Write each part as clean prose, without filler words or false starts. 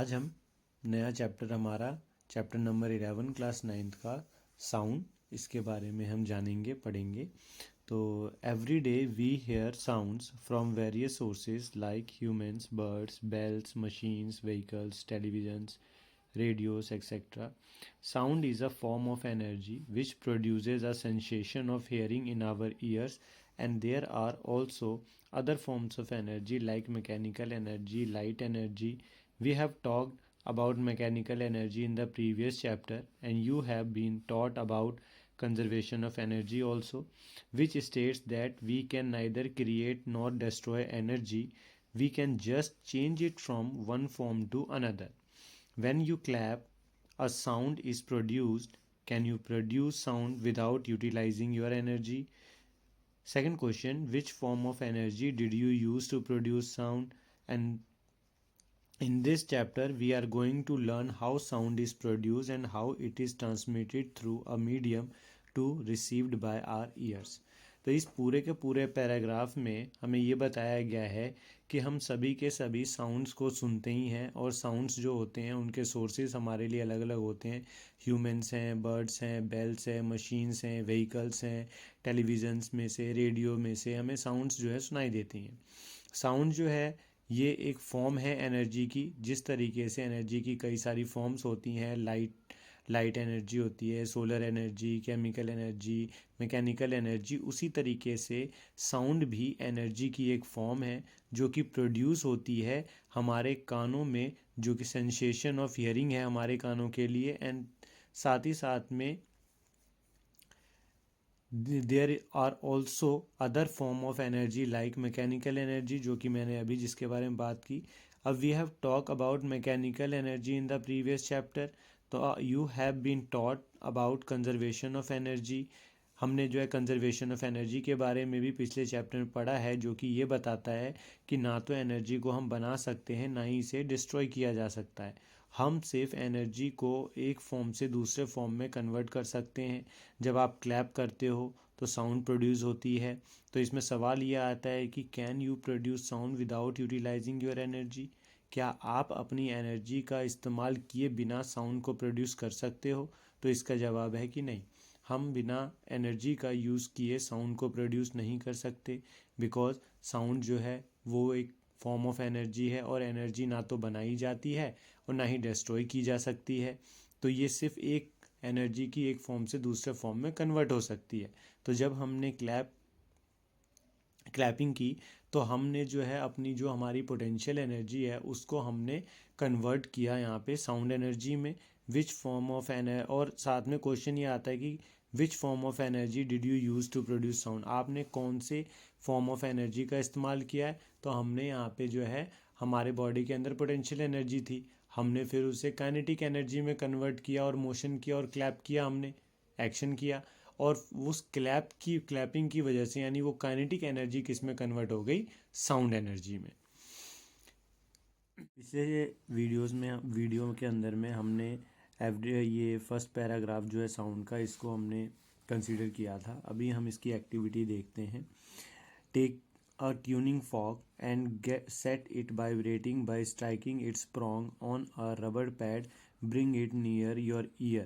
आज हम नया चैप्टर हमारा चैप्टर नंबर 11 क्लास 9th का साउंड, इसके बारे में हम जानेंगे पढ़ेंगे। तो every day we hear sounds from various sources like humans, birds, bells, machines, vehicles, televisions, radios, etc. Sound is a form of energy which produces a sensation of hearing in our ears, and there are also other forms of energy like mechanical energy, light energy. We have talked about mechanical energy in the previous chapter, and you have been taught about conservation of energy also, which states that we can neither create nor destroy energy, we can just change it from one form to another. When you clap, a sound is produced. Can you produce sound without utilizing your energy? Second question, which form of energy did you use to produce sound? And in this chapter, we are going to learn how sound is produced and how it is transmitted through a medium to received by our ears. तो इस पूरे के पूरे paragraph में हमें ये बताया गया है कि हम सभी के सभी साउंड्स को सुनते ही हैं, और साउंड्स जो होते हैं उनके सोर्सेज हमारे लिए अलग अलग होते हैं। ह्यूमंस हैं, बर्ड्स हैं, बेल्स हैं, मशीन्स हैं, व्हीकल्स हैं, टेलीविजन्स में से, रेडियो में से हमें साउंड्स जो है सुनाई देती हैं। साउंड जो है ये एक फॉर्म है एनर्जी की। जिस तरीके से एनर्जी की कई सारी फॉर्म्स होती हैं, लाइट एनर्जी होती है, solar energy, chemical energy, mechanical energy, उसी तरीके से साउंड भी एनर्जी की एक फॉर्म है जो कि प्रोड्यूस होती है हमारे कानों में, जो कि सेंसेशन ऑफ हियरिंग है हमारे कानों के लिए। एंड साथ ही साथ में there are also other form of energy like mechanical energy, जो कि मैंने अभी जिसके बारे में बात की। अब we have talk about mechanical energy in the previous chapter. तो you have been taught about conservation of energy. हमने जो है कंजर्वेशन ऑफ एनर्जी के बारे में भी पिछले चैप्टर में पढ़ा है, जो कि ये बताता है कि ना तो एनर्जी को हम बना सकते हैं, ना ही इसे डिस्ट्रॉय किया जा सकता है। हम सिर्फ एनर्जी को एक फॉर्म से दूसरे फॉर्म में कन्वर्ट कर सकते हैं। जब आप क्लैप करते हो तो साउंड प्रोड्यूस होती है। तो इसमें सवाल ये आता है कि can you produce sound without utilising your energy? क्या आप अपनी एनर्जी का इस्तेमाल किए बिना साउंड को प्रोड्यूस कर सकते हो? तो इसका जवाब है कि नहीं, हम बिना एनर्जी का यूज़ किए साउंड को प्रोड्यूस नहीं कर सकते, बिकॉज साउंड जो है वो एक फॉर्म ऑफ एनर्जी है, और एनर्जी ना तो बनाई जाती है और ना ही डिस्ट्रॉय की जा सकती है। तो ये सिर्फ एक एनर्जी की एक फॉर्म से दूसरे फॉर्म में कन्वर्ट हो सकती है। तो जब हमने क्लैपिंग की तो हमने जो है अपनी जो हमारी पोटेंशियल एनर्जी है उसको हमने कन्वर्ट किया यहाँ पे साउंड एनर्जी में। विच फॉर्म ऑफ और साथ में क्वेश्चन ये आता है कि which form of energy did you use to produce sound? आपने कौन से फॉर्म ऑफ एनर्जी का इस्तेमाल किया है? तो हमने यहाँ पे जो है हमारे बॉडी के अंदर पोटेंशियल एनर्जी थी, हमने फिर उसे काइनेटिक एनर्जी में कन्वर्ट किया और मोशन किया और क्लैप किया, हमने एक्शन किया। और उस क्लैपिंग की वजह से यानी वो काइनेटिक एनर्जी किस में कन्वर्ट हो गई? साउंड एनर्जी में। पिछले वीडियो के अंदर में हमने ये फर्स्ट पैराग्राफ जो है साउंड का, इसको हमने कंसीडर किया था। अभी हम इसकी एक्टिविटी देखते हैं। Take a tuning fork and set it vibrating by striking its prong on a rubber pad. Bring it near your ear.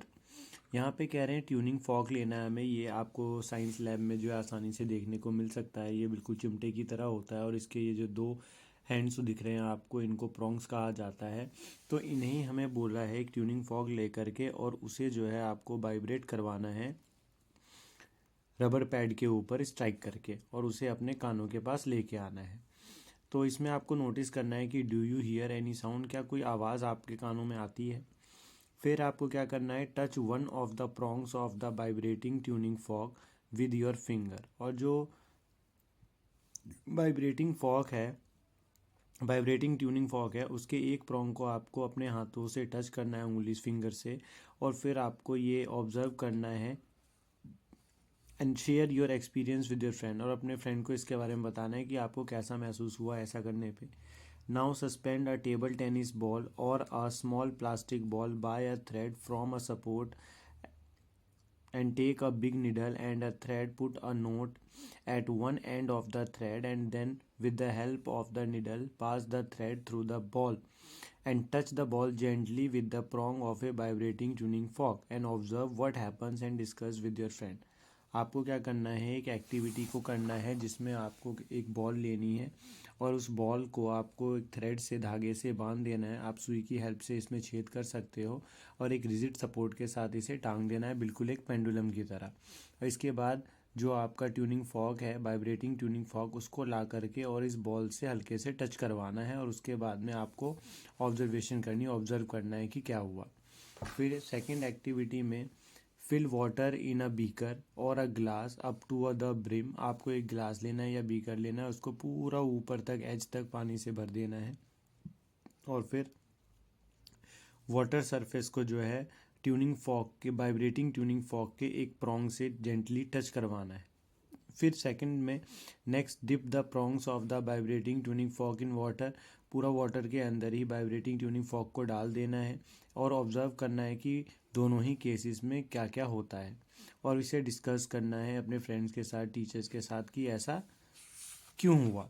यहाँ पे कह रहे हैं ट्यूनिंग फॉर्क लेना है हमें। ये आपको साइंस लैब में जो है आसानी से देखने को मिल सकता है। ये बिल्कुल चिमटे की तरह होता है, और इसके ये जो दो हैंड्स दिख रहे हैं आपको, इनको प्रॉन्ग्स कहा जाता है। तो इन्हें हमें बोला है एक ट्यूनिंग फॉर्क ले करके, और उसे जो है आपको वाइब्रेट करवाना है रबर पैड के ऊपर स्ट्राइक करके, और उसे अपने कानों के पास लेके आना है। तो इसमें आपको नोटिस करना है कि do you here any sound? क्या कोई आवाज़ आपके कानों में आती है? फिर आपको क्या करना है, touch one of the prongs of the vibrating tuning fork with your finger. और जो वाइब्रेटिंग ट्यूनिंग फॉर्क है उसके एक प्रॉन्ग को आपको अपने हाथों से टच करना है, उंगली फिंगर से, और फिर आपको ये ऑब्जर्व करना है and share your experience with your friend. और अपने फ्रेंड को इसके बारे में बताना है कि आपको कैसा महसूस हुआ ऐसा करने पे। Now suspend a table tennis ball और a small plastic ball by a thread from a support and take a big needle and a thread, put a knot at one end of the thread, and then with the help of the needle pass the thread through the ball and touch the ball gently with the prong of a vibrating tuning fork and observe what happens and discuss with your friend. आपको क्या करना है, एक activity को करना है जिसमें आपको एक बॉल लेनी है और उस बॉल को आपको एक थ्रेड से, धागे से बांध देना है। आप सुई की हेल्प से इसमें छेद कर सकते हो और एक रिजिड सपोर्ट के साथ इसे टांग देना है, बिल्कुल एक पेंडुलम की तरह। और इसके बाद जो आपका ट्यूनिंग फॉर्क है, वाइब्रेटिंग ट्यूनिंग फॉर्क, उसको ला करके और इस बॉल से हल्के से टच करवाना है और उसके बाद में आपको ऑब्जर्वेशन करनी, ऑब्जर्व करना है कि क्या हुआ। फिर सेकंड एक्टिविटी में fill water in a beaker और a glass up to the brim. आपको एक ग्लास लेना है या बीकर लेना है, उसको पूरा ऊपर तक, एज तक पानी से भर देना है और फिर वाटर सरफेस को जो है ट्यूनिंग फॉर्क के, वाइब्रेटिंग ट्यूनिंग फॉर्क के एक प्रॉन्ग से जेंटली टच करवाना है। फिर सेकंड में next dip the prongs of the vibrating tuning fork in water. पूरा वाटर के अंदर ही वाइब्रेटिंग ट्यूनिंग फॉर्क को डाल देना है और ऑब्जर्व करना है कि दोनों ही केसेस में क्या क्या होता है और इसे डिस्कस करना है अपने फ्रेंड्स के साथ, टीचर्स के साथ कि ऐसा क्यों हुआ।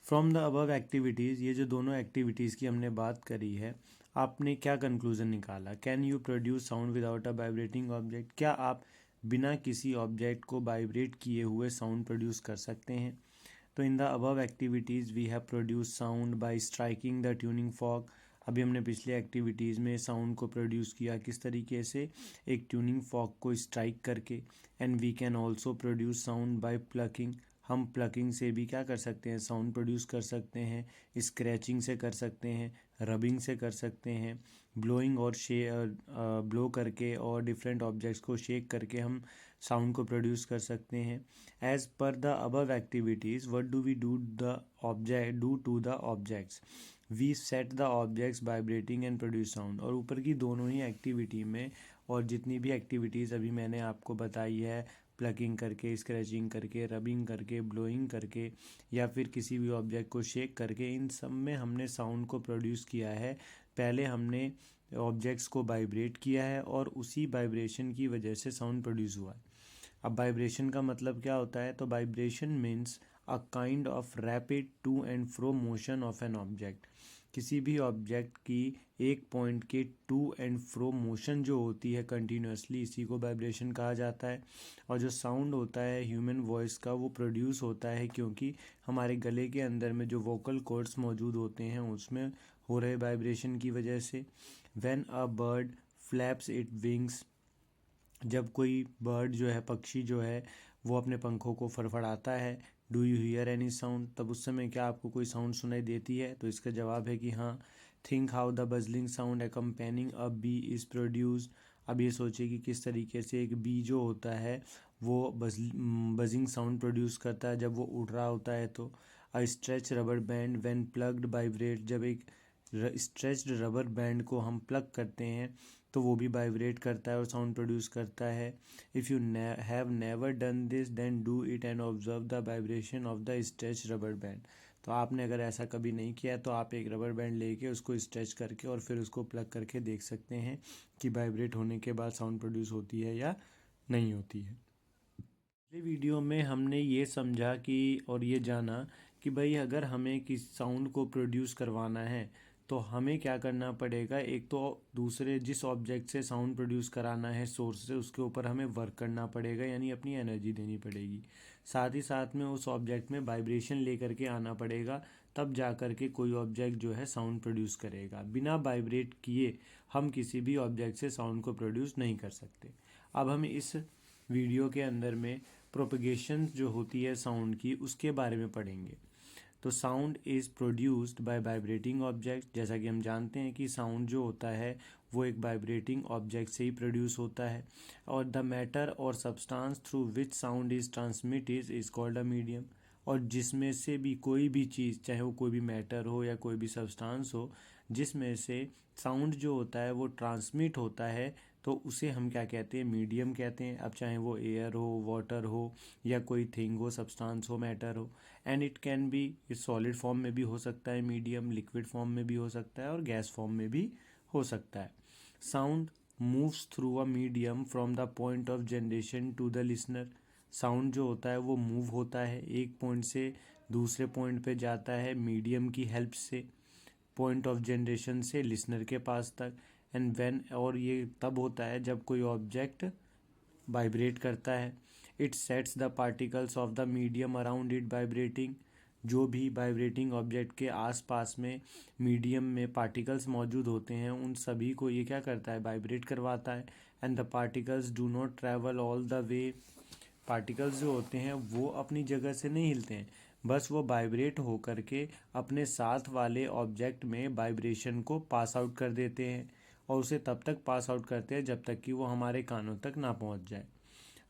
फ्रॉम द अबव एक्टिविटीज़, ये जो दोनों एक्टिविटीज़ की हमने बात करी है, आपने क्या कंक्लूजन निकाला? Can you produce sound without a vibrating object? क्या आप बिना किसी ऑब्जेक्ट को वाइब्रेट किए हुए साउंड प्रोड्यूस कर सकते हैं? तो in the above activities we have produce sound by striking the tuning fork. अभी हमने पिछले एक्टिविटीज़ में साउंड को प्रोड्यूस किया किस तरीके से, एक ट्यूनिंग फॉर्क को स्ट्राइक करके। And we can also produce sound by plucking. हम प्लकिंग से भी क्या कर सकते हैं, साउंड प्रोड्यूस कर सकते हैं। स्क्रैचिंग से कर सकते हैं, रबिंग से कर सकते हैं, ब्लोइंग और ब्लो करके और डिफरेंट ऑब्जेक्ट्स को शेक करके हम साउंड को प्रोड्यूस कर सकते हैं। As per the above activities what do we do to the objects? We set the objects vibrating and produce sound. और ऊपर की दोनों ही एक्टिविटी में और जितनी भी एक्टिविटीज़ अभी मैंने आपको बताई है, प्लकिंग करके, स्क्रैचिंग करके, रबिंग करके, ब्लोइंग करके या फिर किसी भी ऑब्जेक्ट को शेक करके, इन सब में हमने साउंड को प्रोड्यूस किया है। पहले हमने ऑब्जेक्ट्स को वाइब्रेट किया है और उसी वाइब्रेशन की वजह से साउंड प्रोड्यूस हुआ है। अब वाइब्रेशन का मतलब क्या होता है? तो vibration means a kind of rapid to and fro motion of an object. किसी भी ऑब्जेक्ट की एक पॉइंट के टू एंड फ्रो मोशन जो होती है कंटिन्यूसली, इसी को वाइब्रेशन कहा जाता है। और जो साउंड होता है ह्यूमन वॉइस का, वो प्रोड्यूस होता है क्योंकि हमारे गले के अंदर में जो वोकल कॉर्ड्स मौजूद होते हैं उसमें हो रहे वाइब्रेशन की वजह से। When a bird flaps it wings, जब कोई बर्ड जो है, पक्षी जो है, वो अपने पंखों को फड़फड़ाता है, do you here any sound? तब उस समय क्या आपको कोई साउंड सुनाई देती है? तो इसका जवाब है कि हाँ। Think how the buzzing sound accompanying a bee is produced. अब ये सोचिए कि किस तरीके से एक बी जो होता है वो बजिंग साउंड प्रोड्यूस करता है जब वो उड़ रहा होता है। तो a stretch rubber band when plucked vibrate, जब एक स्ट्रेच्ड रबर बैंड को हम प्लग करते हैं तो वो भी वाइब्रेट करता है और साउंड प्रोड्यूस करता है। If you have never done this then do it and observe the vibration of the stretch rubber band. तो आपने अगर ऐसा कभी नहीं किया तो आप एक रबर बैंड लेके उसको स्ट्रेच करके और फिर उसको प्लग करके देख सकते हैं कि वाइब्रेट होने के बाद साउंड प्रोड्यूस होती है या नहीं होती है। पिछले वीडियो में हमने ये समझा कि और ये जाना कि भाई अगर हमें किस साउंड को प्रोड्यूस करवाना है तो हमें क्या करना पड़ेगा। एक तो दूसरे जिस ऑब्जेक्ट से साउंड प्रोड्यूस कराना है सोर्स से, उसके ऊपर हमें वर्क करना पड़ेगा, यानी अपनी एनर्जी देनी पड़ेगी। साथ ही साथ में उस ऑब्जेक्ट में वाइब्रेशन लेकर के आना पड़ेगा, तब जा कर के कोई ऑब्जेक्ट जो है साउंड प्रोड्यूस करेगा। बिना वाइब्रेट किए हम किसी भी ऑब्जेक्ट से साउंड को प्रोड्यूस नहीं कर सकते। अब हम इस वीडियो के अंदर में प्रोपगेशन जो होती है साउंड की, उसके बारे में पढ़ेंगे। तो sound is produced by vibrating object. जैसा कि हम जानते हैं कि साउंड जो होता है वो एक वाइब्रेटिंग ऑब्जेक्ट से ही प्रोड्यूस होता है। और द मैटर और substance through which sound is transmit is called a medium. और जिसमें से भी कोई भी चीज़, चाहे वो कोई भी मैटर हो या कोई भी सब्सटेंस हो, जिसमें से साउंड जो होता है वो ट्रांसमिट होता है, तो उसे हम क्या कहते हैं? मीडियम कहते हैं। अब चाहे वो एयर हो, वाटर हो या कोई थिंग हो, सब्सटेंस हो, मैटर हो। एंड इट कैन बी, इस सॉलिड फॉर्म में भी हो सकता है मीडियम, लिक्विड फॉर्म में भी हो सकता है और गैस फॉर्म में भी हो सकता है। Sound moves through a medium from the point of generation to the listener. Sound जो होता है वो मूव होता है एक पॉइंट से दूसरे पॉइंट पे जाता है मीडियम की हेल्प से, पॉइंट ऑफ जनरेशन से लिसनर के पास तक। एंड व्हेन, और ये तब होता है जब कोई ऑब्जेक्ट वाइब्रेट करता है। It sets the particles of the medium around it vibrating. जो भी वाइब्रेटिंग ऑब्जेक्ट के आसपास में मीडियम में पार्टिकल्स मौजूद होते हैं उन सभी को ये क्या करता है, वाइब्रेट करवाता है। And the particles do not travel all the way. Particles जो होते हैं वो अपनी जगह से नहीं हिलते हैं, बस वो वाइब्रेट हो करके अपने साथ वाले ऑब्जेक्ट में वाइब्रेशन को पास आउट कर देते हैं, और उसे तब तक पास आउट करते हैं जब तक कि वो हमारे कानों तक ना पहुंच जाए।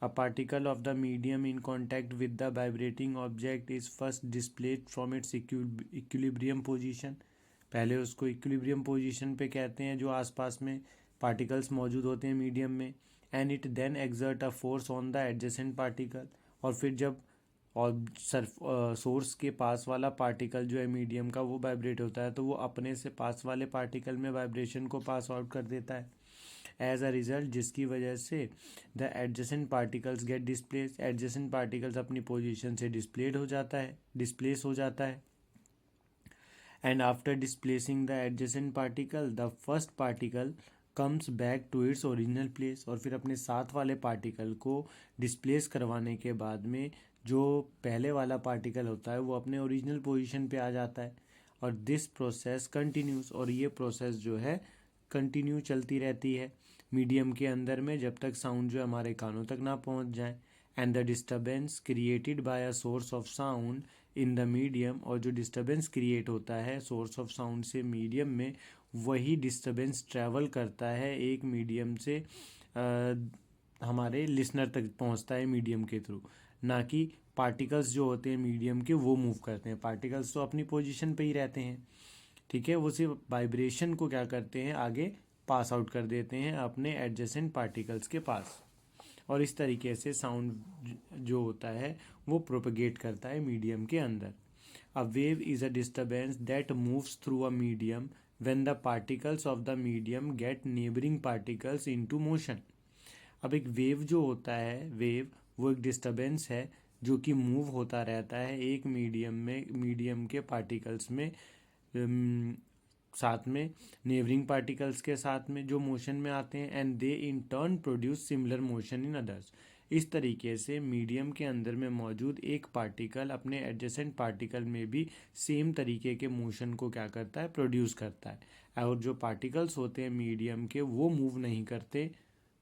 A particle of the medium in contact with the vibrating object is first displayed from its equilibrium position। पहले उसको इक्विलिब्रियम पोजीशन पे कहते हैं जो आसपास में पार्टिकल्स मौजूद होते हैं मीडियम में। And it then exert a force on the adjacent particle. और फिर जब और सोर्स के पास वाला पार्टिकल जो है मीडियम का वो वाइब्रेट होता है तो वो अपने से पास वाले पार्टिकल में वाइब्रेशन को पास आउट कर देता है एज अ रिजल्ट, जिसकी वजह से the adjacent particles get displace. Adjacent particles अपनी पोजीशन से डिस्प्लेस हो जाता है। And after displacing the adjacent particle the first particle comes back to its original place. और फिर अपने साथ वाले पार्टिकल को डिस्प्लेस करवाने के बाद में जो पहले वाला पार्टिकल होता है वो अपने ओरिजिनल पोजीशन पे आ जाता है। और दिस प्रोसेस कंटिन्यूस, और ये प्रोसेस जो है कंटिन्यू चलती रहती है मीडियम के अंदर में जब तक साउंड जो है हमारे कानों तक ना पहुंच जाए। And the disturbance created by a source of sound in the medium, और जो डिस्टर्बेंस क्रिएट होता है सोर्स ऑफ साउंड से मीडियम में, वही डिस्टर्बेंस ट्रैवल करता है एक मीडियम से हमारे लिसनर तक पहुंचता है मीडियम के थ्रू, ना कि पार्टिकल्स जो होते हैं मीडियम के वो मूव करते हैं। पार्टिकल्स तो अपनी पोजीशन पे ही रहते हैं, ठीक है, वो सिर्फ वाइब्रेशन को क्या करते हैं, आगे पास आउट कर देते हैं अपने एडजेसेंट पार्टिकल्स के पास। और इस तरीके से साउंड जो होता है वो प्रोपगेट करता है मीडियम के अंदर। A wave is a disturbance that moves through a medium when the particles of the medium get neighbouring particles into motion. अब एक वेव जो होता है, वेव वो एक डिस्टर्बेंस है जो कि मूव होता रहता है एक मीडियम के पार्टिकल्स में, साथ में नेबरिंग पार्टिकल्स के साथ में जो मोशन में आते हैं। And they in turn produce similar motion in others. इस तरीके से मीडियम के अंदर में मौजूद एक पार्टिकल अपने एडजेसेंट पार्टिकल में भी सेम तरीके के मोशन को क्या करता है, प्रोड्यूस करता है। और जो पार्टिकल्स होते हैं मीडियम के वो मूव नहीं करते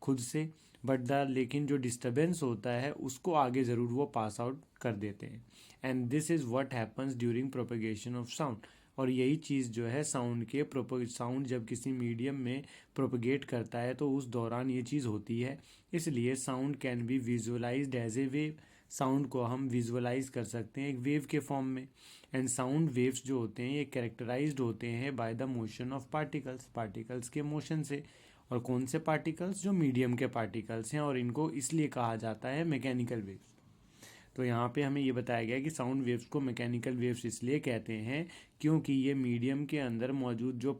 खुद से, लेकिन जो डिस्टर्बेंस होता है उसको आगे ज़रूर वो पास आउट कर देते हैं। And this is what happens during propagation of sound. और यही चीज़ जो है साउंड जब किसी मीडियम में प्रोपगेट करता है तो उस दौरान ये चीज़ होती है। इसलिए sound can be visualised as a wave. Sound को हम विजुअलाइज कर सकते हैं एक वेव के फॉर्म में। एंड साउंड वेव्स जो होते हैं ये कैरेक्टराइज्ड होते हैं by the motion of particles के मोशन से। और कौन से पार्टिकल्स, जो मीडियम के पार्टिकल्स हैं, और इनको इसलिए कहा जाता है मैकेनिकल वेव्स। तो यहाँ पे हमें ये बताया गया कि साउंड वेव्स को मैकेनिकल वेव्स इसलिए कहते हैं क्योंकि ये मीडियम के अंदर मौजूद जो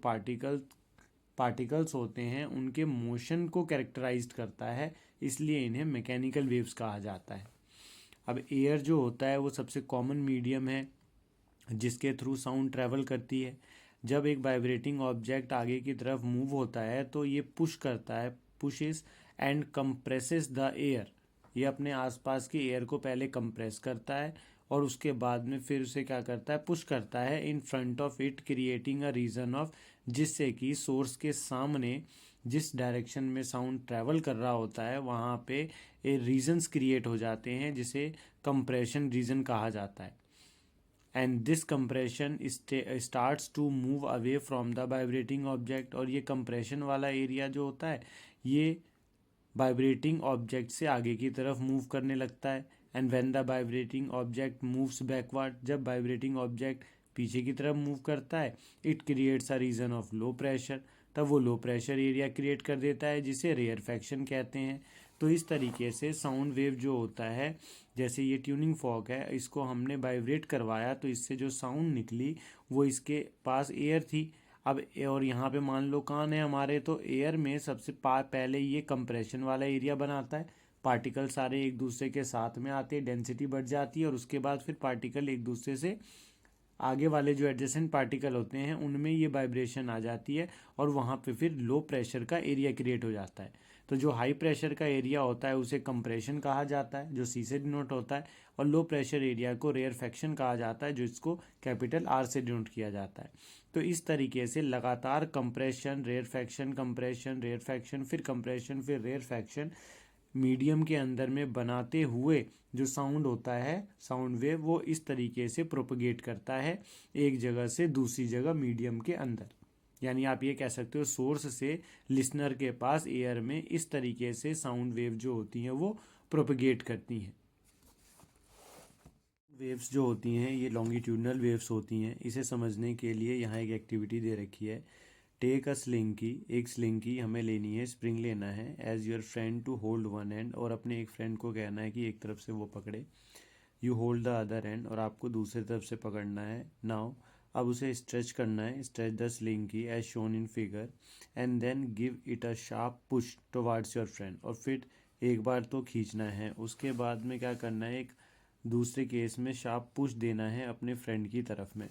पार्टिकल्स होते हैं उनके मोशन को कैरेक्टराइज्ड करता है, इसलिए इन्हें मैकेनिकल वेव्स कहा जाता है। अब एयर जो होता है वो सबसे कॉमन मीडियम है जिसके थ्रू साउंड ट्रैवल करती है। जब एक वाइब्रेटिंग ऑब्जेक्ट आगे की तरफ मूव होता है तो ये pushes and compresses the air. ये अपने आसपास के एयर को पहले कंप्रेस करता है और उसके बाद में फिर उसे क्या करता है, पुश करता है in front of it, creating a region of, जिससे कि सोर्स के सामने जिस डायरेक्शन में साउंड ट्रैवल कर रहा होता है वहाँ पे रीजन्स क्रिएट हो जाते हैं जिसे कंप्रेशन रीजन कहा जाता है। And this compression starts to move away from the vibrating object. और ये कंप्रेशन वाला एरिया जो होता है ये वाइब्रेटिंग ऑब्जेक्ट से आगे की तरफ मूव करने लगता है। And when the vibrating object moves backward, जब वाइब्रेटिंग ऑब्जेक्ट पीछे की तरफ मूव करता है, it creates a region of low pressure, तब वो लो प्रेशर एरिया क्रिएट कर देता है जिसे रेयरफैक्शन कहते हैं। तो इस तरीके से साउंड वेव जो होता है, जैसे ये ट्यूनिंग फॉर्क है, इसको हमने वाइब्रेट करवाया तो इससे जो साउंड निकली वो इसके पास एयर थी। अब और यहाँ पे मान लो कान है हमारे, तो एयर में सबसे पहले ये कंप्रेशन वाला एरिया बनाता है पार्टिकल सारे एक दूसरे के साथ में आते हैं, डेंसिटी बढ़ जाती है और उसके बाद फिर पार्टिकल एक दूसरे से आगे वाले जो एडजेसेंट पार्टिकल होते हैं उनमें ये वाइब्रेशन आ जाती है और वहाँ पे फिर लो प्रेशर का एरिया क्रिएट हो जाता है। तो जो हाई प्रेशर का एरिया होता है उसे कंप्रेशन कहा जाता है, जो सी से डिनोट होता है, और लो प्रेशर एरिया को रेयरफैक्शन कहा जाता है, जो इसको कैपिटल आर से डिनोट किया जाता है। तो इस तरीके से लगातार कंप्रेशन, रेयरफैक्शन, फिर कंप्रेशन, फिर रेयरफैक्शन मीडियम के अंदर में बनाते हुए जो साउंड होता है, साउंड वेव, वो इस तरीके से प्रोपगेट करता है एक जगह से दूसरी जगह मीडियम के अंदर। यानी आप ये कह सकते हो सोर्स से लिसनर के पास एयर में इस तरीके से साउंड वेव जो होती हैं वो प्रोपगेट करती हैं। वेव्स जो होती हैं ये लॉन्गिट्यूडनल वेव्स होती हैं। इसे समझने के लिए यहाँ एक एक्टिविटी दे रखी है। टेक अ स्लिंकी, एक स्लिंकी हमें लेनी है, स्प्रिंग लेना है, ask your friend to hold one end, और अपने एक फ्रेंड को कहना है कि एक तरफ से वो पकड़े, you hold the other and, और आपको दूसरी तरफ से पकड़ना है। नाउ अब उसे स्ट्रेच करना है, stretch the slinky as shown in figure and then give it a sharp push towards your friend, और फिर एक बार तो खींचना है, उसके बाद में क्या करना है, एक दूसरे केस में शार्प पुश देना है अपने फ्रेंड की तरफ में।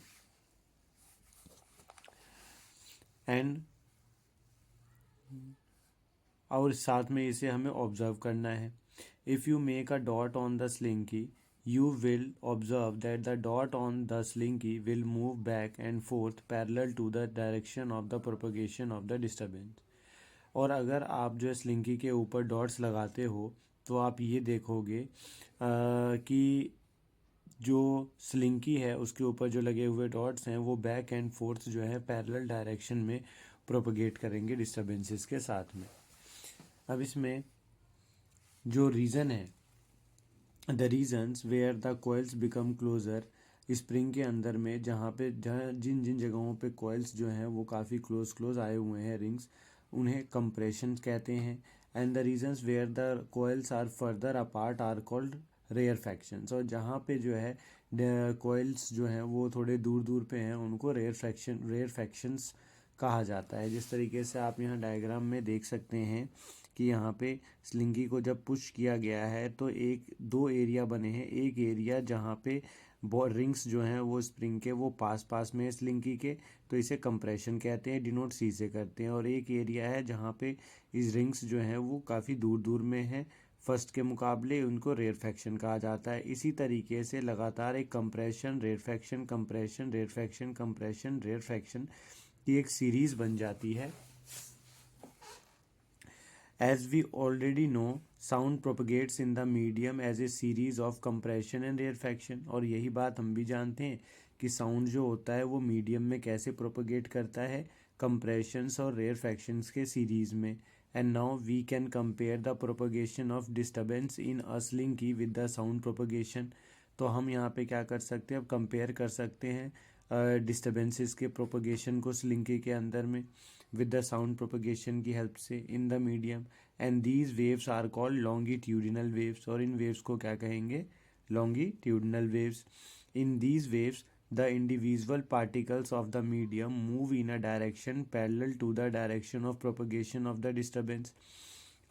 एंड और साथ में इसे हमें ऑब्जर्व करना है। If you make a dot on the slinky you will observe that the dot on the slinky will move back and forth parallel to the direction of the propagation of the disturbance। और अगर आप जो है slinky के ऊपर dots लगाते हो तो आप ये देखोगे कि जो स्लिंकी है उसके ऊपर जो लगे हुए डॉट्स हैं वो बैक एंड फोर्थ जो है पैरेलल डायरेक्शन में प्रोपगेट करेंगे डिस्टर्बेंसेस के साथ में। अब इसमें जो रीज़न है, the regions where the coils become closer, spring के अंदर में जहाँ जिन जिन जगहों पे कोयल्स जो हैं वो काफ़ी क्लोज आए हुए हैं, रिंग्स, उन्हें कंप्रेशन कहते हैं। And the regions where the coils are further apart are called rarefactions, और जहाँ पे जो है कोयल्स जो हैं वो थोड़े दूर दूर पे हैं उनको रेयरफैक्शंस कहा जाता है। जिस तरीके से आप यहाँ डायग्राम में देख सकते हैं कि यहाँ पे स्लिंगी को जब पुश किया गया है तो दो एरिया बने हैं। एक एरिया जहाँ पे रिंग्स जो हैं वो स्प्रिंग के वो पास में है स्लिंगी के, तो इसे कंप्रेशन कहते हैं, डिनोट सी से करते हैं। और एक एरिया है जहाँ पे इस रिंग्स जो हैं वो काफ़ी दूर दूर में हैं फर्स्ट के मुकाबले, उनको रेयरफैक्शन कहा जाता है। इसी तरीके से लगातार एक compression, rarefaction, compression, rarefaction, compression, rarefaction की एक सीरीज़ बन जाती है। As we already know, sound propagates in the medium as a series of compression and rarefaction, और यही बात हम भी जानते हैं कि साउंड जो होता है वो मीडियम में कैसे प्रोपगेट करता है, कंप्रेशंस और रेयरफैक्शंस के सीरीज में। And now we can compare the propagation of disturbance in a slinky with the sound propagation. तो हम यहाँ पे क्या कर सकते हैं, अब कंपेयर कर सकते हैं डिस्टर्बेंसेस के प्रोपगेशन को स्लिंकी के अंदर में विद द साउंड प्रोपगेशन की हेल्प से in the medium. And these waves are called longitudinal waves, और इन वेव्स को क्या कहेंगे, longitudinal waves. In these waves the individual particles of the medium move in a direction parallel to the direction of propagation of the disturbance.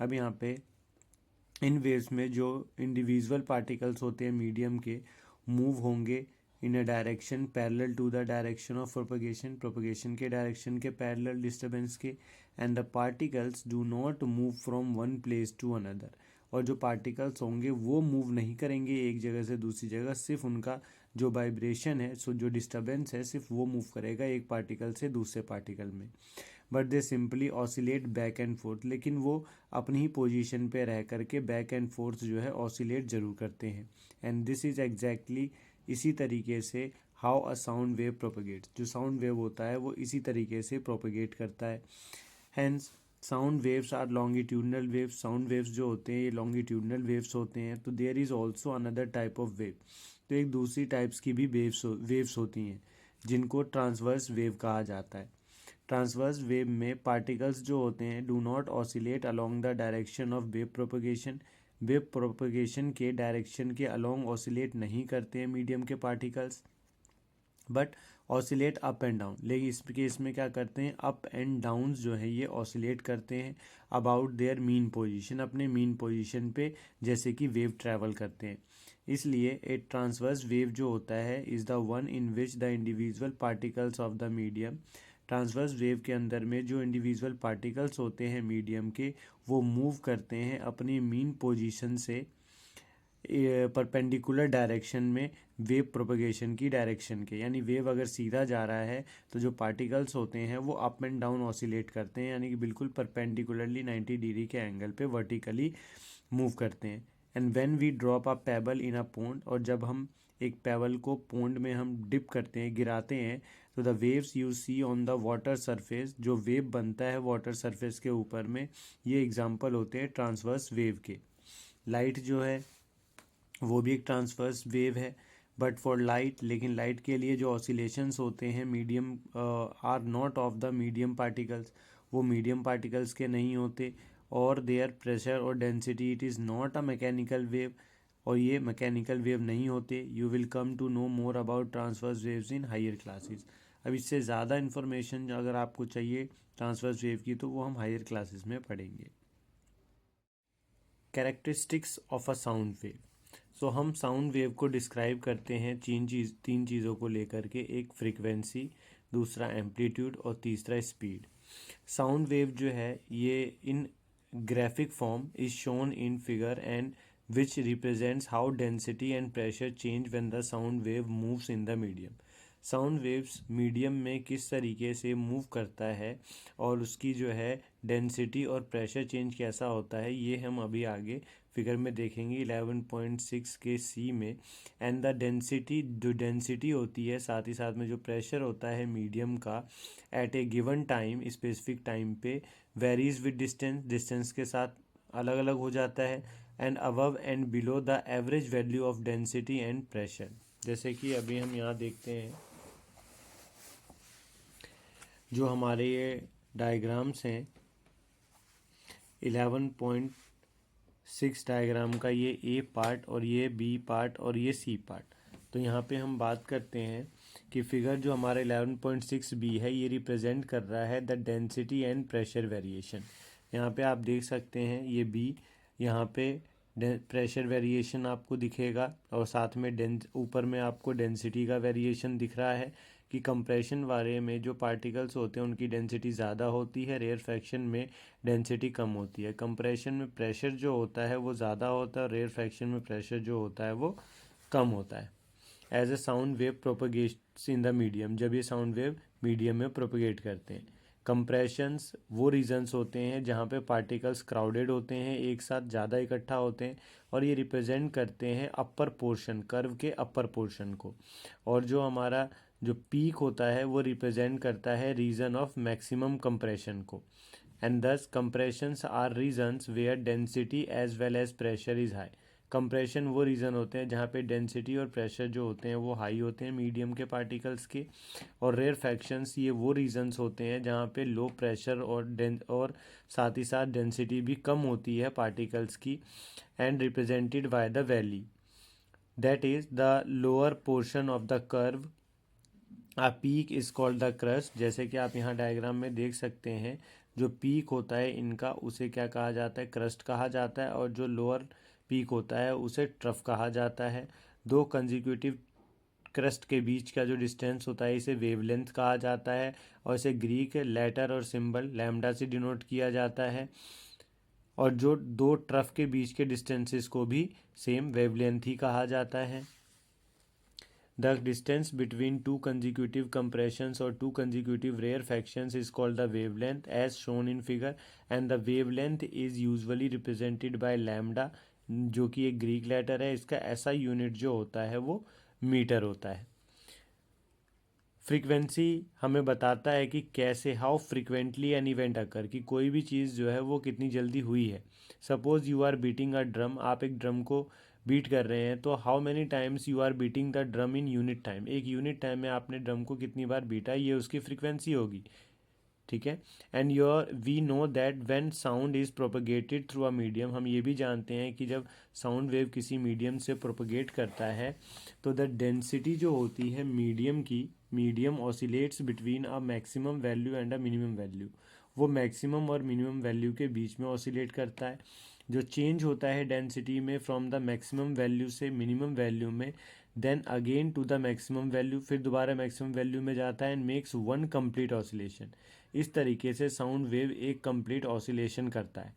अब यहाँ पे इन waves में जो इंडिविजुअल पार्टिकल्स होते हैं मीडियम के मूव होंगे in a direction parallel to the direction of propagation के डायरेक्शन के पैरेलल डिस्टर्बेंस के। And the particles do not move from one place to another, और जो पार्टिकल्स होंगे वो मूव नहीं करेंगे एक जगह से दूसरी जगह, सिर्फ उनका जो वाइब्रेशन है, सो जो डिस्टर्बेंस है, सिर्फ वो मूव करेगा एक पार्टिकल से दूसरे पार्टिकल में। But they simply oscillate back and fourth, लेकिन वो अपनी ही पोजीशन पे रह करके बैक एंड फोर्थ जो है ऑसिलेट ज़रूर करते हैं। एंड दिस इज़ एग्जैक्टली, इसी तरीके से how a sound wave propagates, जो साउंड वेव होता है वो इसी तरीके से प्रोपगेट करता है। Hence sound waves are longitudinal waves, sound waves जो होते हैं ये लॉन्गिट्यूडनल वेव्स होते हैं। तो there is also another type of wave, तो एक दूसरी टाइप्स की भी वेव्स होती हैं जिनको ट्रांसवर्स वेव कहा जाता है। ट्रांसवर्स वेव में पार्टिकल्स जो होते हैं do not oscillate along the direction of wave propagation, wave propagation के डायरेक्शन के अलोंग ऑसिलेट नहीं करते हैं मीडियम के particles, but oscillate up and down, लेकिन इस केस में क्या करते हैं, अप एंड डाउन्स जो है ये ऑसिलेट करते हैं अबाउट देयर मीन पोजीशन, अपने मीन पोजीशन पे जैसे कि वेव ट्रैवल करते हैं। इसलिए ए ट्रांसवर्स वेव जो होता है is the one in which the individual particles of the medium, transverse wave के अंदर में जो इंडिविजुअल पार्टिकल्स होते हैं मीडियम के वो मूव करते हैं अपनी मीन पोजीशन से परपेंडिकुलर डायरेक्शन में वेव प्रोपगेशन की डायरेक्शन के, यानी वेव अगर सीधा जा रहा है तो जो पार्टिकल्स होते हैं वो अप एंड डाउन ऑसिलेट करते हैं, यानी कि बिल्कुल परपेंडिकुलरली 90 डिग्री के एंगल पे वर्टिकली मूव करते हैं। And when we drop a pebble in a pond, और जब हम एक पेबल को पोंड में हम डिप करते हैं, गिराते हैं, तो the waves you see on the water surface, जो वेव बनता है वाटर सरफेस के ऊपर में, ये एग्जांपल होते हैं ट्रांसवर्स वेव के। लाइट जो है वो भी एक ट्रांसवर्स वेव है, बट फॉर लाइट, लेकिन लाइट के लिए जो ऑसिलेशंस होते हैं medium are not of the medium particles, वो मीडियम पार्टिकल्स के नहीं होते, और देयर प्रेशर और density it is not a mechanical wave, और ये मैकेनिकल वेव नहीं होते। You will come to know more about transverse waves in higher classes. अब इससे ज़्यादा इन्फॉर्मेशन अगर आपको चाहिए ट्रांसवर्स वेव की तो वो हम हायर क्लासेस में पढ़ेंगे। Characteristics of a sound wave. So हम साउंड वेव को डिस्क्राइब करते हैं तीन चीज़ों को लेकर के, एक फ्रीक्वेंसी, दूसरा एम्पलीट्यूड और तीसरा स्पीड। साउंड वेव जो है ये in graphic form is shown in figure and which represents how density and pressure change when the sound wave moves in the medium. Sound waves medium में किस तरीके से मूव करता है और उसकी जो है डेंसिटी और प्रेशर चेंज कैसा होता है, ये हम अभी आगे फिगर में देखेंगे 11.6 के सी में। एंड द डेंसिटी, जो डेंसिटी होती है साथ ही साथ में जो प्रेशर होता है मीडियम का एट ए गिवन टाइम, स्पेसिफिक टाइम पे, वेरीज विद डिस्टेंस, डिस्टेंस के साथ अलग अलग हो जाता है, and above and below the average value of density and pressure. जैसे कि अभी हम यहाँ देखते हैं जो हमारे ये डायग्राम्स हैं 11.6 डायग्राम का, ये ए पार्ट और ये बी पार्ट और ये सी पार्ट। तो यहाँ पे हम बात करते हैं कि फिगर जो हमारा 11.6 बी है ये रिप्रेजेंट कर रहा है the density and pressure variation. यहाँ पे आप देख सकते हैं ये बी, यहाँ पे प्रेशर वेरिएशन आपको दिखेगा और साथ में ऊपर में आपको डेंसिटी का वेरिएशन दिख रहा है कि कंप्रेशन वाले में जो पार्टिकल्स होते हैं उनकी डेंसिटी ज़्यादा होती है, रेयरफैक्शन में डेंसिटी कम होती है। कंप्रेशन में प्रेशर जो होता है वो ज़्यादा होता है और रेयरफैक्शन में प्रेशर जो होता है वो कम होता है। As a sound wave propagates in the medium, जब ये साउंड वेव मीडियम में प्रोपगेट करते हैं। कंप्रेशंस वो रीजन्स होते हैं जहाँ पे पार्टिकल्स क्राउडेड होते हैं, एक साथ ज़्यादा इकट्ठा होते हैं, और ये रिप्रेजेंट करते हैं अपर पोर्शन, कर्व के अपर पोर्शन को। और जो हमारा जो पीक होता है वो रिप्रेजेंट करता है रीजन ऑफ मैक्सिमम कंप्रेशन को। And these compressions are regions where density as well as pressure is high. Compression वो रीज़न होते हैं जहाँ पे डेंसिटी और प्रेशर जो होते हैं वो हाई होते हैं मीडियम के पार्टिकल्स के। और रेयरफैक्शंस ये वो रीजन्स होते हैं जहाँ पे लो प्रेशर और साथ ही साथ डेंसिटी भी कम होती है पार्टिकल्स की, and represented by the valley, that is the lower portion of the curve. A peak is called the crest. जैसे कि आप यहाँ डायग्राम में देख सकते हैं जो पीक होता है इनका उसे क्या कहा जाता है, क्रस्ट कहा जाता है, और जो लोअर पीक होता है उसे ट्रफ कहा जाता है। दो कंजिक्यूटिव क्रस्ट के बीच का जो डिस्टेंस होता है इसे वेवलेंथ कहा जाता है, और इसे ग्रीक लेटर और सिंबल लैम्डा से डिनोट किया जाता है। और जो दो ट्रफ के बीच के डिस्टेंसेस को भी सेम वेवलेंथ ही कहा जाता है। The distance between two consecutive compressions or two consecutive rarefactions is called the wavelength as shown in figure, and the wavelength is usually represented by lambda, जो कि एक ग्रीक लेटर है। इसका ऐसा यूनिट जो होता है वो मीटर होता है। फ्रीक्वेंसी हमें बताता है कि कैसे, how frequently an event occur, कि कोई भी चीज़ जो है वो कितनी जल्दी हुई है। Suppose you are beating a drum, आप एक ड्रम को बीट कर रहे हैं, तो how many times you are beating the drum in unit time, एक यूनिट टाइम में आपने ड्रम को कितनी बार बीटा, ये उसकी फ्रीक्वेंसी होगी। ठीक है। And your we know that when sound is propagated through a medium, हम ये भी जानते हैं कि जब साउंड वेव किसी मीडियम से प्रोपगेट करता है तो द डेंसिटी जो होती है मीडियम की, medium oscillates between a maximum value and a minimum value. वो मैक्सिमम और मिनिमम वैल्यू के बीच में ऑसिलेट करता है। जो चेंज होता है डेंसिटी में फ्रॉम द मैक्सिमम वैल्यू से मिनिमम वैल्यू में, then again to the maximum value, फिर दोबारा मैक्सिमम वैल्यू में जाता है and makes one complete oscillation. इस तरीके से साउंड वेव एक कंप्लीट ऑसिलेशन करता है।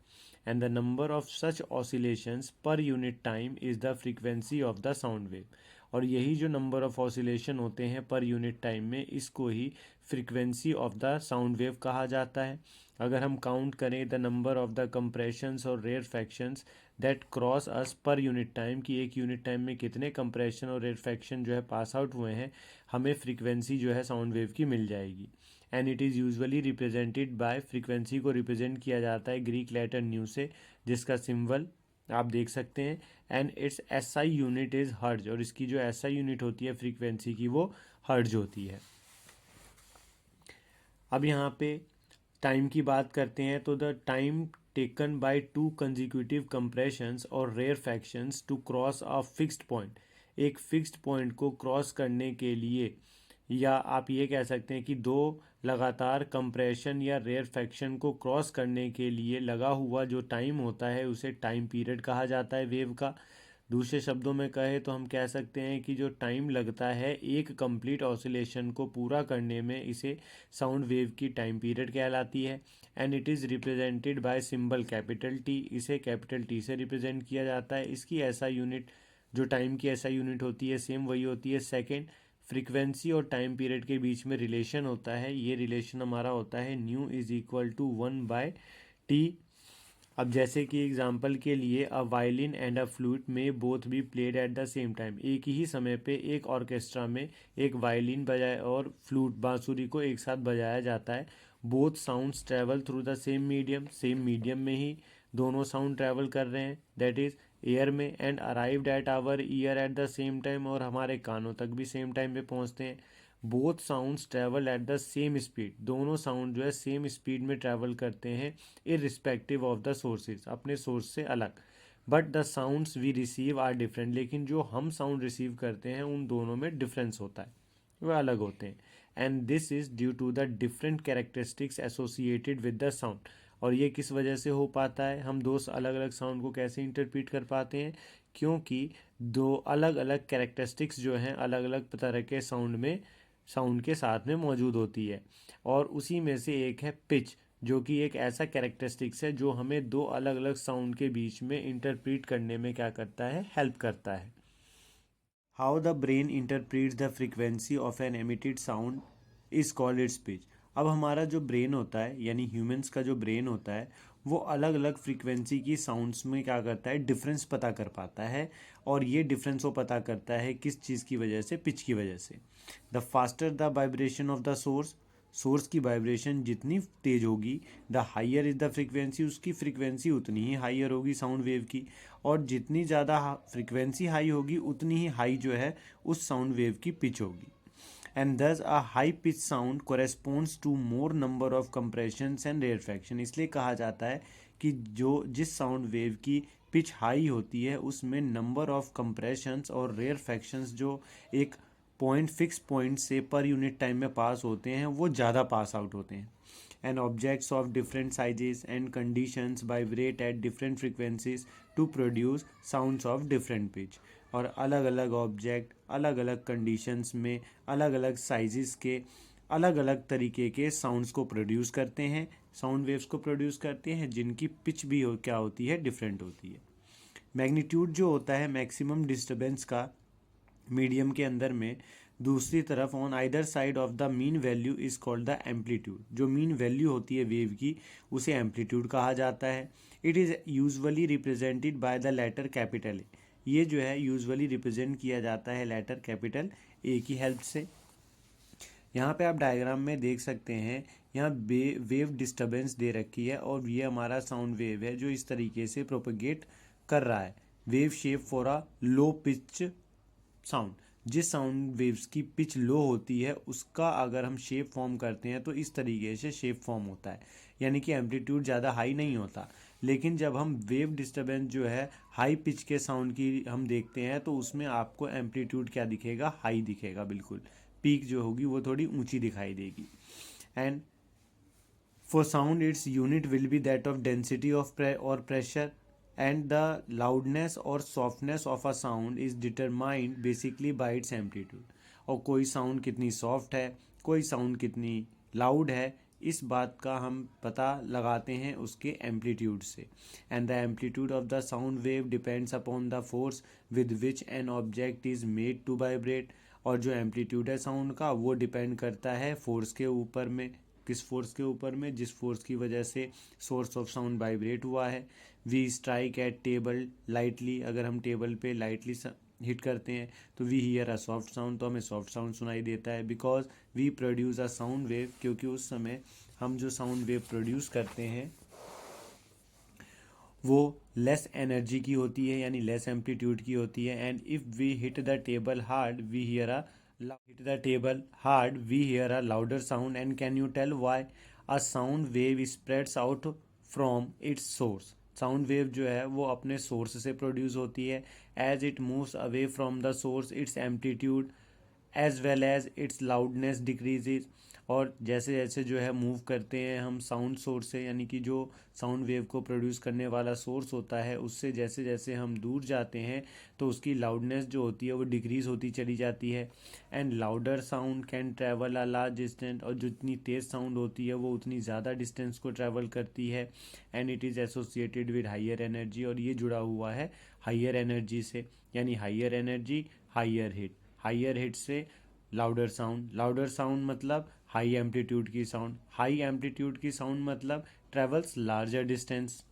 And the number of such oscillations per unit time is the frequency of the sound wave. और यही जो नंबर ऑफ ऑसिलेशन होते हैं पर यूनिट टाइम में, इसको ही frequency of the sound wave कहा जाता है। अगर हम काउंट करें the number of the compressions और रेयरफैक्शंस दैट क्रॉस अस पर यूनिट टाइम, की एक यूनिट टाइम में कितने कंप्रेशन और रेयरफैक्शन जो है पास आउट हुए हैं, हमें फ्रीक्वेंसी जो है साउंड वेव की मिल जाएगी। And it is usually represented bye, frequency को रिप्रेजेंट किया जाता है ग्रीक लेटर न्यू से, जिसका सिंबल आप देख सकते हैं। And it's SI unit is हर्ज, और इसकी जो एसआई यूनिट होती है फ्रीक्वेंसी की, वो हर्ज होती है। अब यहाँ पे टाइम की बात करते हैं, तो the time taken by two consecutive compressions और rarefactions to cross a fixed point, एक फिक्स्ड पॉइंट को क्रॉस करने के लिए, या आप ये कह सकते हैं कि दो लगातार कंप्रेशन या रेयरफैक्शन को क्रॉस करने के लिए लगा हुआ जो टाइम होता है, उसे टाइम पीरियड कहा जाता है वेव का। दूसरे शब्दों में कहे तो हम कह सकते हैं कि जो टाइम लगता है एक कंप्लीट ऑसिलेशन को पूरा करने में, इसे साउंड वेव की टाइम पीरियड कहलाती है। And it is represented by symbol capital T, इसे कैपिटल टी से रिप्रेजेंट किया जाता है। इसकी ऐसा यूनिट, जो टाइम की ऐसा यूनिट होती है, सेम वही होती है सेकेंड। फ्रीक्वेंसी और टाइम पीरियड के बीच में रिलेशन होता है, ये रिलेशन हमारा होता है new is equal to 1/t। अब जैसे कि एग्जांपल के लिए अ वायलिन एंड अ फ्लूट में both be played at the same time, एक ही समय पे एक ऑर्केस्ट्रा में एक वायलिन बजाए और फ्लूट बांसुरी को एक साथ बजाया जाता है। Both sounds travel through the same medium, same medium में ही दोनों साउंड ट्रेवल कर रहे हैं, दैट इज़ एयर में, and arrived at our ear at the same time, और हमारे कानों तक भी सेम टाइम पे पहुंचते हैं। Both sounds travel at the same speed, दोनों साउंड जो है सेम स्पीड में ट्रैवल करते हैं इररिस्पेक्टिव ऑफ द सोर्सेज, अपने सोर्स से अलग। But the sounds we receive are different, लेकिन जो हम साउंड रिसीव करते हैं उन दोनों में डिफरेंस होता है, वह अलग होते हैं। And this is due to the different characteristics associated with the sound. और ये किस वजह से हो पाता है, हम दो अलग अलग साउंड को कैसे इंटरप्रीट कर पाते हैं, क्योंकि दो अलग अलग कैरेक्टरिस्टिक्स जो हैं अलग अलग तरह के साउंड में, साउंड के साथ में मौजूद होती है। और उसी में से एक है पिच, जो कि एक ऐसा कैरेक्टरिस्टिक्स है जो हमें दो अलग अलग साउंड के बीच में इंटरप्रीट करने में क्या करता है, हेल्प करता है। How the brain interprets the frequency of an emitted sound is called its pitch. अब हमारा जो ब्रेन होता है, यानी ह्यूमंस का जो ब्रेन होता है, वो अलग अलग फ्रीक्वेंसी की साउंड्स में क्या करता है, डिफरेंस पता कर पाता है। और ये डिफरेंस वो पता करता है किस चीज़ की वजह से, पिच की वजह से। The faster the vibration of the source, source की वाइब्रेशन जितनी तेज होगी, the higher is the frequency, उसकी फ्रीक्वेंसी उतनी ही हाइयर होगी साउंड वेव की। और जितनी ज़्यादा फ्रीक्वेंसी हाई होगी, उतनी ही हाई जो है उस साउंड वेव की पिच होगी। And thus a high pitch sound corresponds to more number of compressions and rarefaction. इसलिए कहा जाता है कि जो जिस साउंड वेव की पिच हाई होती है, उसमें नंबर ऑफ कंप्रेशंस और रेयरफैक्शंस जो एक पॉइंट, फिक्स पॉइंट से पर यूनिट टाइम में पास होते हैं, वो ज़्यादा पास आउट होते हैं। And objects of different sizes and conditions vibrate at different frequencies to produce sounds of different pitch. और अलग अलग ऑब्जेक्ट अलग अलग कंडीशंस में अलग अलग साइजेस के अलग अलग तरीके के साउंड्स को प्रोड्यूस करते हैं, साउंड वेव्स को प्रोड्यूस करते हैं, जिनकी पिच भी क्या होती है, डिफरेंट होती है। मैग्नीट्यूड जो होता है मैक्सिमम डिस्टर्बेंस का मीडियम के अंदर में, दूसरी तरफ on either side of the mean value is called the amplitude. जो मीन वैल्यू होती है वेव की, उसे एम्पलीट्यूड कहा जाता है। It is usually represented by the letter capital A. ये जो है यूजुअली रिप्रेजेंट किया जाता है लेटर कैपिटल ए की हेल्प से। यहाँ पे आप डायग्राम में देख सकते हैं, यहाँ वेव डिस्टर्बेंस दे रखी है, और ये हमारा साउंड वेव है जो इस तरीके से प्रोपेगेट कर रहा है। Wave shape for a low pitch sound, जिस साउंड वेव्स की पिच लो होती है, उसका अगर हम शेप फॉर्म करते हैं तो इस तरीके से शेप फॉर्म होता है, यानी कि एम्पलीट्यूड ज़्यादा हाई नहीं होता। लेकिन जब हम वेव डिस्टर्बेंस जो है हाई पिच के साउंड की हम देखते हैं, तो उसमें आपको एम्पलीट्यूड क्या दिखेगा, हाई दिखेगा बिल्कुल। पीक जो होगी वो थोड़ी ऊंची दिखाई देगी। And for sound its unit will be that of density of or pressure, and the loudness or softness of a sound is determined basically by its amplitude। और कोई साउंड कितनी सॉफ्ट है, कोई साउंड कितनी लाउड है, इस बात का हम पता लगाते हैं उसके एम्पलीट्यूड से। And the amplitude of the sound wave depends upon the force with which an object is made to vibrate. और जो एम्पलीट्यूड है साउंड का वो डिपेंड करता है फोर्स के ऊपर में। किस फोर्स के ऊपर में? जिस फोर्स की वजह से सोर्स ऑफ साउंड वाइब्रेट हुआ है। We strike at table lightly, अगर हम टेबल पे लाइटली हिट करते हैं तो we hear a soft sound, तो हमें सॉफ्ट साउंड सुनाई देता है। Because we produce a sound wave, क्योंकि उस समय हम जो साउंड वेव प्रोड्यूस करते हैं वो लेस एनर्जी की होती है, यानी लेस एम्पलीट्यूड की होती है। And if we hit the table hard we hear a hit the table hard we hear a louder sound। and can you tell why a sound wave spreads out from its source? Sound wave जो है वो अपने source से produce होती है। As it moves away from the source its amplitude as well as its loudness decreases. और जैसे जैसे जो है मूव करते हैं हम साउंड सोर्स से, यानी कि जो साउंड वेव को प्रोड्यूस करने वाला सोर्स होता है उससे जैसे जैसे हम दूर जाते हैं तो उसकी लाउडनेस जो होती है वो डिक्रीज़ होती चली जाती है। And louder sound can travel a large distance, और जितनी तेज़ साउंड होती है वो उतनी ज़्यादा डिस्टेंस को ट्रैवल करती है। And it is associated with higher energy, और ये जुड़ा हुआ है हाइयर एनर्जी से, यानी higher energy higher hit, higher hit से लाउडर साउंड। लाउडर साउंड मतलब हाई एम्पलीट्यूड की साउंड, हाई एम्पलीट्यूड की साउंड मतलब ट्रेवल्स लार्जर डिस्टेंस।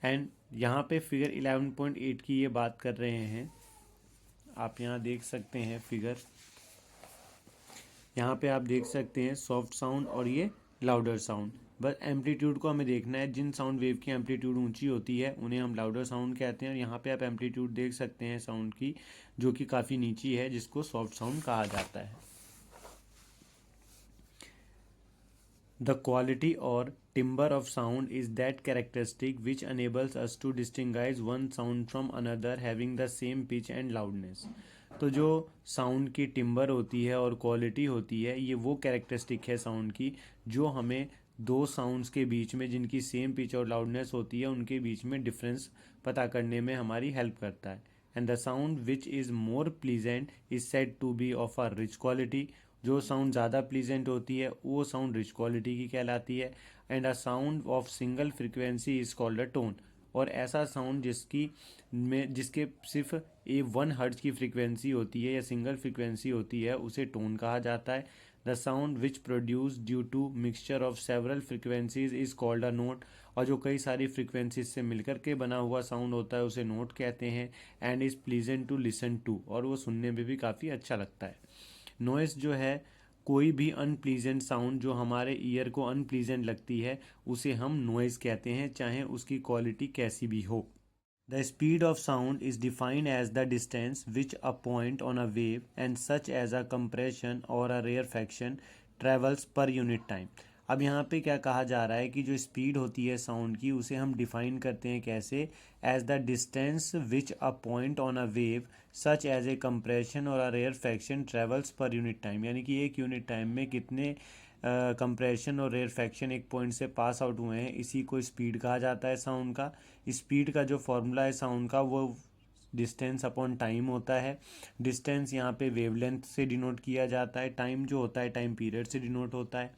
एंड यहाँ पे फिगर 11.8 की ये बात कर रहे हैं, आप यहाँ देख सकते हैं फिगर, यहाँ पे आप देख सकते हैं सॉफ्ट साउंड और ये लाउडर साउंड। बस एम्पलीट्यूड को हमें देखना है, जिन साउंड वेव की एम्पलीट्यूड ऊंची होती है उन्हें हम लाउडर साउंड कहते हैं। और यहाँ पे आप एम्पलीट्यूड देख सकते हैं साउंड की जो कि काफ़ी नीची है, जिसको सॉफ्ट साउंड कहा जाता है। The quality or timbre of sound is that characteristic which enables us to distinguish one sound from another having the same pitch and loudness। तो जो साउंड की टिम्बर होती है और क्वालिटी होती है, ये वो कैरेक्टरिस्टिक है साउंड की जो हमें दो साउंड्स के बीच में जिनकी सेम पिच और लाउडनेस होती है उनके बीच में डिफरेंस पता करने में हमारी हेल्प करता है। And the sound which is more pleasant is said to be of a rich quality. जो साउंड ज़्यादा प्लीजेंट होती है वो साउंड रिच क्वालिटी की कहलाती है। And a sound of single frequency is called a tone. और ऐसा साउंड जिसके सिर्फ 1 हर्ट्ज की फ्रीक्वेंसी होती है या सिंगल फ्रीक्वेंसी होती है उसे टोन कहा जाता है। The sound which produce due to mixture of several frequencies is called a note. और जो कई सारी फ्रिक्वेंसीज से मिलकर के बना हुआ साउंड होता है उसे नोट कहते हैं। And is pleasant to listen to, और वो सुनने में भी काफ़ी अच्छा लगता है। नॉइस जो है, कोई भी अनप्लीजेंट साउंड जो हमारे ईयर को अनप्लीजेंट लगती है उसे हम नॉइज़ कहते हैं, चाहे उसकी क्वालिटी कैसी भी हो। The speed of sound is defined as the distance which a point on a wave and such as a compression और a rarefaction travels per unit time. अब यहाँ पे क्या कहा जा रहा है कि जो स्पीड होती है साउंड की उसे हम डिफाइन करते हैं कैसे? As the distance which a point on a wave such as a compression और a rarefaction travels per unit time, यानी कि एक यूनिट टाइम में कितने कंप्रेशन और रेयरफैक्शन एक पॉइंट से पास आउट हुए हैं, इसी को स्पीड कहा जाता है साउंड का। स्पीड का जो फॉर्मूला है साउंड का वो डिस्टेंस अपॉन टाइम होता है। डिस्टेंस यहाँ पे वेवलेंथ से डिनोट किया जाता है, टाइम जो होता है टाइम पीरियड से डिनोट होता है।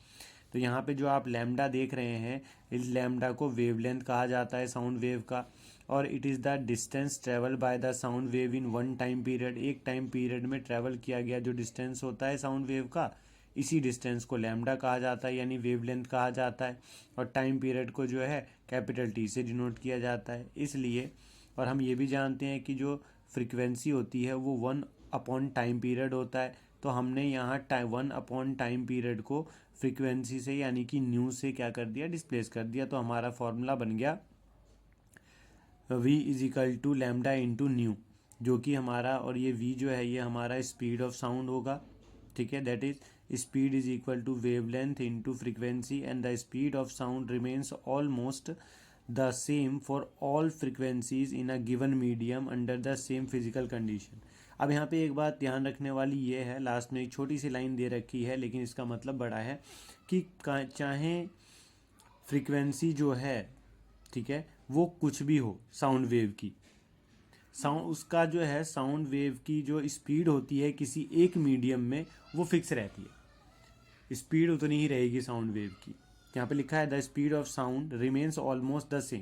तो यहाँ पे जो आप लैम्डा देख रहे हैं, इस लैम्डा को वेवलेंथ कहा जाता है साउंड वेव का। और it is the distance travel by the sound wave in one time period. एक टाइम पीरियड में ट्रेवल किया गया जो डिस्टेंस होता है साउंड वेव का, इसी डिस्टेंस को लैम्डा कहा जाता है, यानी वेवलेंथ कहा जाता है। और टाइम पीरियड को जो है कैपिटल टी से डिनोट किया जाता है इसलिए। और हम ये भी जानते हैं कि जो फ्रीक्वेंसी होती है वो 1 अपॉन टाइम पीरियड होता है। तो हमने यहाँ 1 अपॉन टाइम पीरियड को फ्रीक्वेंसी से यानी कि न्यू से क्या कर दिया, डिस्प्लेस कर दिया। तो हमारा फॉर्मूला बन गया v is equal to lambda into nu, जो कि हमारा, और ये v जो है ये हमारा स्पीड ऑफ साउंड होगा। ठीक है, that is speed is equal to wavelength into frequency. And the speed of sound remains almost the same for all frequencies in a given medium under the same physical condition. अब यहाँ पे एक बात ध्यान रखने वाली ये है, लास्ट में एक छोटी सी लाइन दे रखी है लेकिन इसका मतलब बड़ा है कि चाहे फ्रीक्वेंसी जो है, ठीक है, वो कुछ भी हो साउंड वेव की, साउंड उसका जो है साउंड वेव की जो स्पीड होती है किसी एक मीडियम में वो फिक्स रहती है, स्पीड उतनी ही रहेगी साउंड वेव की। यहाँ पे लिखा है the speed of sound remains almost the same,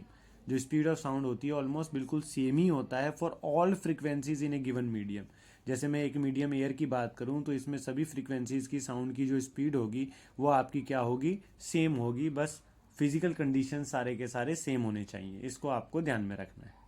जो स्पीड ऑफ साउंड होती है ऑलमोस्ट बिल्कुल सेम ही होता है for all frequencies in A given medium. जैसे मैं एक मीडियम एयर की बात करूँ तो इसमें सभी फ्रिक्वेंसीज की साउंड की जो स्पीड होगी वो आपकी क्या होगी, सेम होगी, बस फिजिकल कंडीशन सारे के सारे सेम होने चाहिए, इसको आपको ध्यान में रखना है।